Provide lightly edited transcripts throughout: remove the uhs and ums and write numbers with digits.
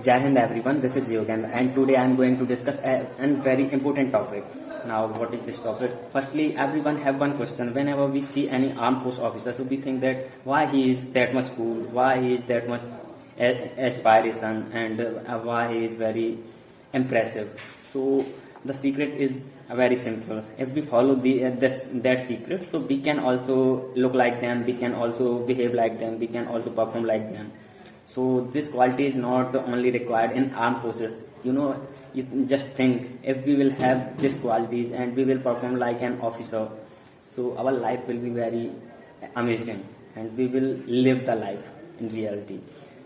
Jai Hind everyone, this is Yogan and today I am going to discuss a very important topic. Now what is this topic? Firstly, everyone have one question. Whenever we see any armed force officer, so we think that why he is that much cool, why he is that much aspiration and why he is very impressive. So the secret is very simple. If we follow that secret, so we can also look like them, we can also behave like them, we can also perform like them. So this quality is not only required in armed forces. You just think if we will have these qualities and we will perform like an officer, so our life will be very amazing and we will live the life in reality.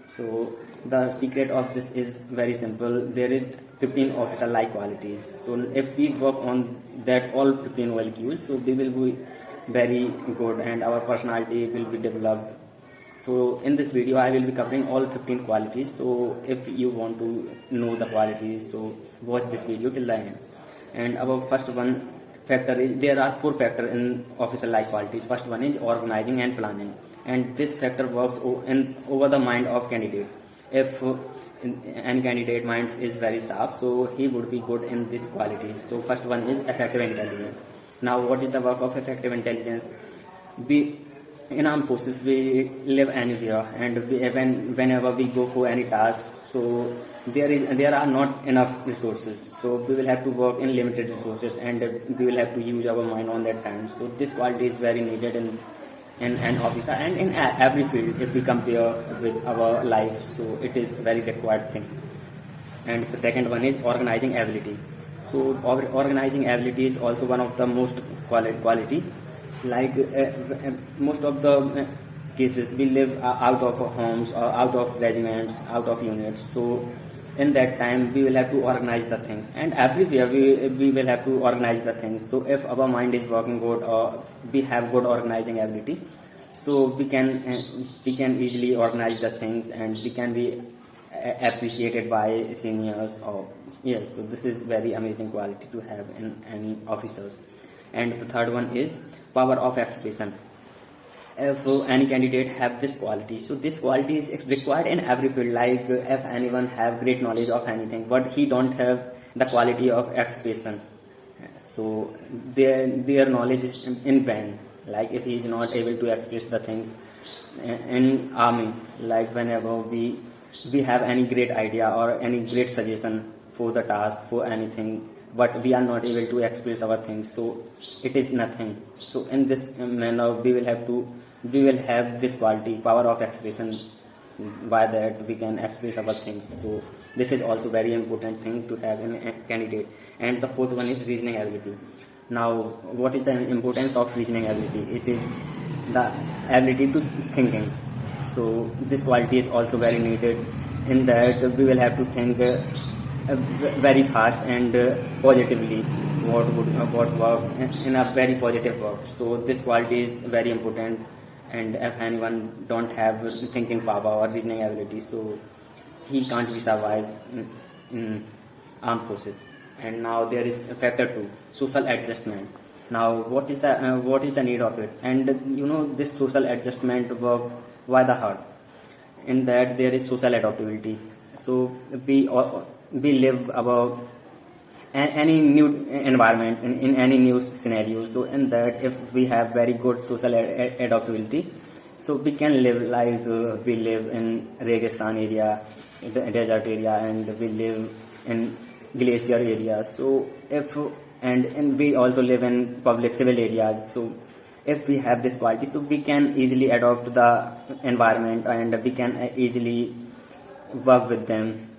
So the secret of this is very simple. There is 15 officer like qualities. So if we work on that all 15 values, so we will be very good and our personality will be developed. So in this video I will be covering all 15 qualities. So if you want to know the qualities, so watch this video till the end. And our first one factor is, there are 4 factors in officer like qualities. First one is organizing and planning, and this factor works over the mind of candidate. If any candidate mind is very sharp, so he would be good in this quality. So first one is effective intelligence. Now what is the work of effective intelligence? In armed forces we live anywhere, and whenever we go for any task, so there are not enough resources, so we will have to work in limited resources and we will have to use our mind on that time. So this quality is very needed in an officer and in every field. If we compare with our life, so it is very required thing. And the second one is organizing ability. So organizing ability is also one of the most quality. Like most of the cases we live out of homes or out of regiments, out of units. So in that time we will have to organize the things, and everywhere we will have to organize the things. So if our mind is working good or we have good organizing ability, so we can easily organize the things and we can be appreciated by seniors. Or yes, so this is very amazing quality to have in any officers. And the third one is power of expression. If any candidate have this quality, so this quality is required in every field. Like if anyone have great knowledge of anything but he don't have the quality of expression, so their knowledge is in vain. Like if he is not able to express the things in army, like whenever we have any great idea or any great suggestion for the task, for anything, but we are not able to express our things, so it is nothing. So in this manner we will have this quality, power of expression. By that we can express our things. So this is also very important thing to have in a candidate. And the fourth one is reasoning ability. Now what is the importance of reasoning ability? It is the ability to thinking. So this quality is also very needed, in that we will have to think very fast and positively what work in a very positive work. So this quality is very important, and if anyone don't have thinking power or reasoning ability, so he can't be survive in armed forces. And now there is factor 2, social adjustment. Now what is the need of it? And this social adjustment work by the heart, in that there is social adaptability. So we live about any new environment, in any new scenario. So in that, if we have very good social adaptability, so we can live like we live in Registan area, the desert area, and we live in glacier areas. So and we also live in public civil areas. So if we have this quality, so we can easily adopt the environment and we can easily work with them.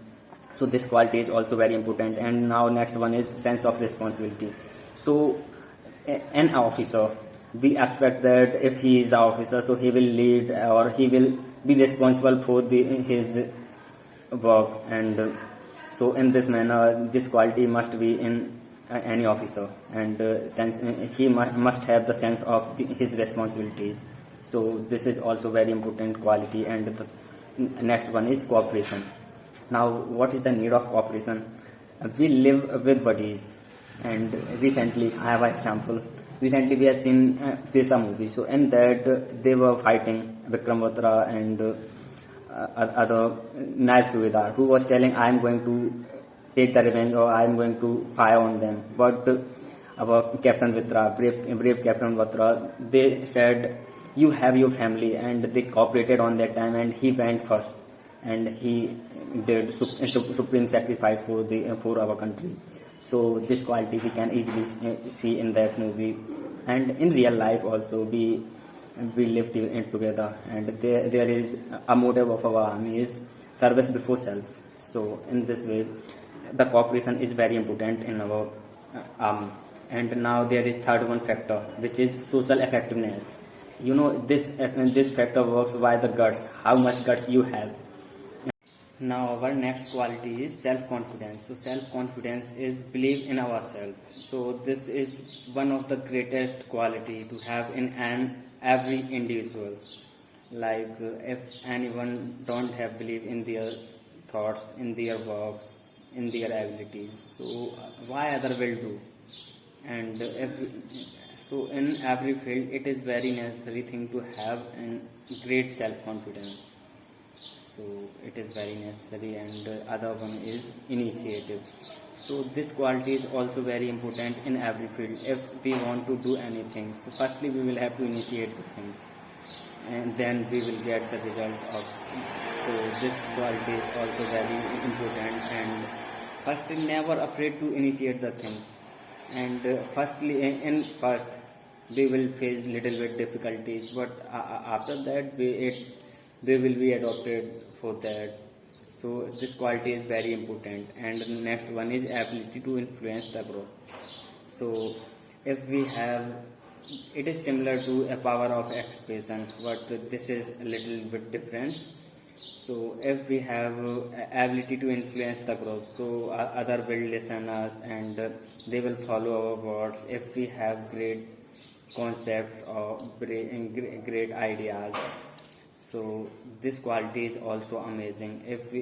So this quality is also very important. And now next one is sense of responsibility. So an officer, we expect that if he is an officer, so he will lead or he will be responsible for his work. And so in this manner this quality must be in any officer, and he must have the sense of his responsibilities. So this is also very important quality. And the next one is cooperation. Now what is the need of cooperation? We live with buddies, and recently I have an example. Recently we have seen Sirsa movie. So in that they were fighting Vikram Batra and other Naib Subedar, who was telling, I am going to take the revenge or I am going to fire on them. But our Captain Vitra, brave Captain Vitra, they said, you have your family, and they cooperated on that time, and he went first, and he did supreme sacrifice for our country. So this quality we can easily see in that movie, and in real life also we live together, and there is a motive of our army is service before self. So in this way, the cooperation is very important in our army. And now there is third one factor, which is social effectiveness. You know, this factor works by the guts, how much guts you have. Now our next quality is self-confidence. So self-confidence is believe in ourselves. So this is one of the greatest quality to have in every individual. Like if anyone don't have belief in their thoughts, in their works, in their abilities, so why other will do? And so in every field, it is very necessary thing to have a great self-confidence. So it is very necessary. And other one is initiative. So this quality is also very important in every field if we want to do anything. So firstly we will have to initiate the things, and then we will get the result of. So this quality is also very important. And firstly, never afraid to initiate the things. And firstly, in first we will face little bit difficulties, but after that they will be adopted for that. So this quality is very important. And the next one is ability to influence the group. So if we have, it is similar to a power of expression, but this is a little bit different. So if we have ability to influence the group, so other will listen us, and they will follow our words. If we have great concepts or great ideas, so this quality is also amazing. If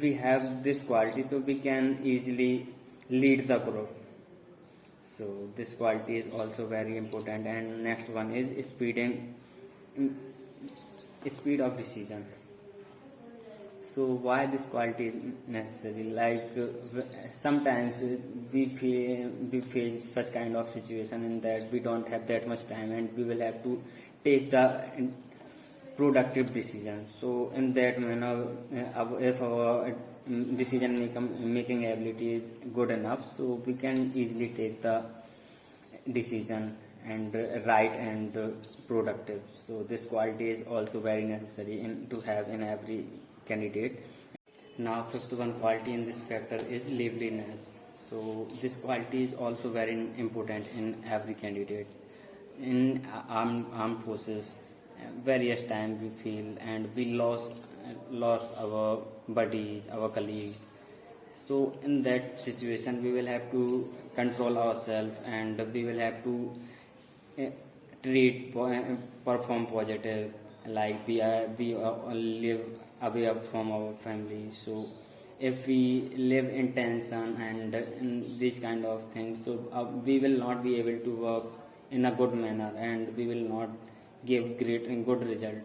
we have this quality, so we can easily lead the group. So this quality is also very important. And next one is speed of decision. So why this quality is necessary? Like sometimes we face such kind of situation in that we don't have that much time, and we will have to take the productive decision. So in that manner, if our decision making ability is good enough, so we can easily take the decision and right and productive. So this quality is also very necessary to have in every candidate. Now fifth one quality in this factor is liveliness. So this quality is also very important in every candidate. In armed forces, various times we feel and we lost our buddies, our colleagues. So in that situation we will have to control ourselves, and we will have to uh, perform positive, like we live away from our family. So if we live in tension and in these kind of things, so we will not be able to work in a good manner, and we will not give great and good result.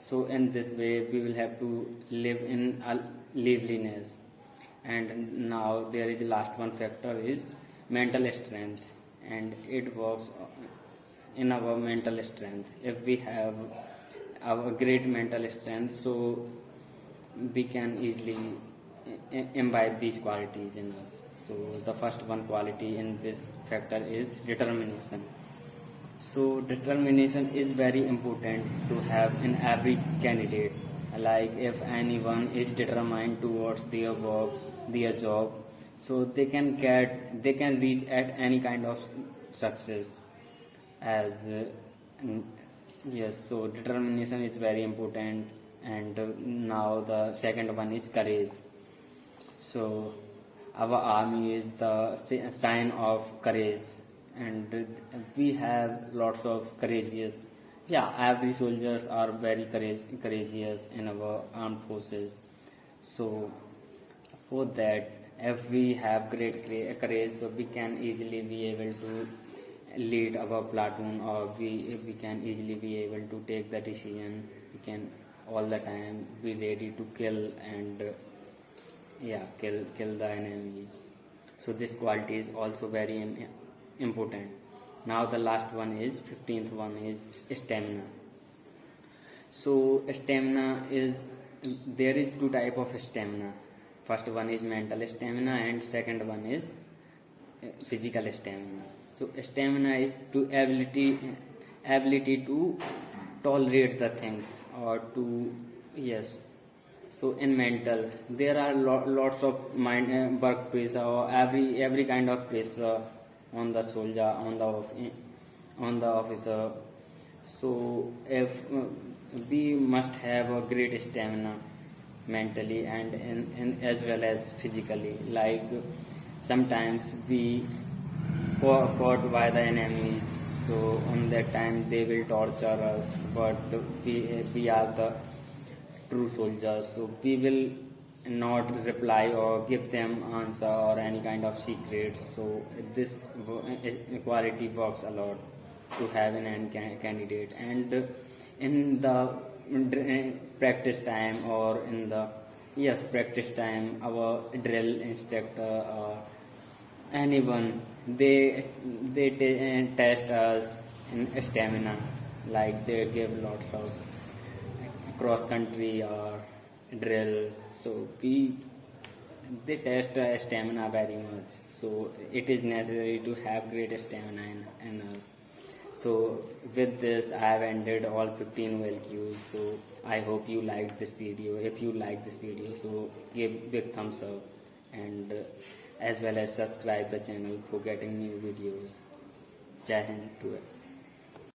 So in this way we will have to live in a liveliness. And now there is the last one factor is mental strength, and it works in our mental strength. If we have our great mental strength, so we can easily imbibe these qualities in us. So the first one quality in this factor is determination. So determination is very important to have in every candidate. Like if anyone is determined towards their work, their job, so they can reach at any kind of success. As yes, so determination is very important. And now the second one is courage. So our army is the sign of courage, and we have lots of courageous. Yeah, every soldiers are very courageous in our armed forces. So for that, if we have great courage, so we can easily be able to lead our platoon, or we can easily be able to take the decision. We can all the time, be ready to kill and kill the enemies. So this quality is also very important. Now the last one is 15th one is stamina. So stamina is, there is two type of stamina. First one is mental stamina and second one is physical stamina. So stamina is to ability to tolerate the things or to, yes. So in mental there are lots of mind work pressure or every kind of pressure on the soldier, on the officer. So if we must have a great stamina mentally and as well as physically. Like sometimes we caught by the enemies, so on that time they will torture us, but we are the true soldiers, so we will not reply or give them answer or any kind of secrets. So this equality works a lot to have an end candidate. And in the practice time or in the, yes, practice time, our drill instructor or anyone, they test us in stamina, like they give lots of cross country or drill. So they test stamina very much, so it is necessary to have great stamina in us. So with this I have ended all 15 values. So I hope you liked this video. If you like this video, so give big thumbs up and as well as subscribe the channel for getting new videos. Jai Hind to it.